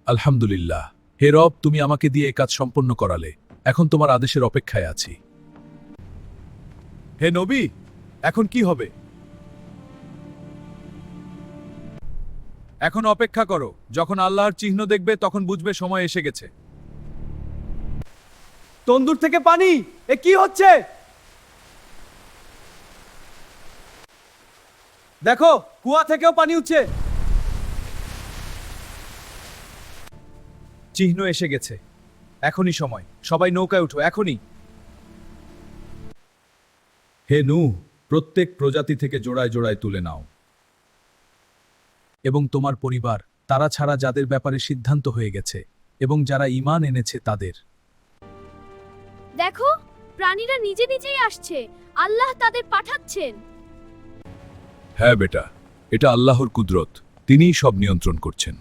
আলহামদুলিল্লাহ। হে রব, তুমি আমাকে দিয়ে এই কাজ সম্পন্ন করালে। এখন তোমার আদেশের অপেক্ষায় আছি। হে নবী, এখন কি হবে? এখন অপেক্ষা করো। যখন আল্লাহর চিহ্ন দেখবে তখন বুঝবে সময় এসে গেছে। তন্দুর থেকে পানি, এ কি হচ্ছে? দেখো, কুয়া থেকেও পানি উঠছে। চিহ্ন এসে গেছে। এখনই সময়। সবাই নৌকায় উঠো, এখনই। হে নূহ, প্রত্যেক প্রজাতি থেকে জোড়ায় জোড়ায় তুলে নাও। এবং তোমার পরিবার, তারা ছাড়া যাদের ব্যাপারে সিদ্ধান্ত হয়ে গেছে, এবং যারা ঈমান এনেছে তাদের। দেখো, প্রাণীরা নিজে নিজেই আসছে। আল্লাহ তাদের পাঠাচ্ছেন। হ্যাঁ বেটা, এটা আল্লাহর কুদরত। তিনিই সব নিয়ন্ত্রণ করছেন।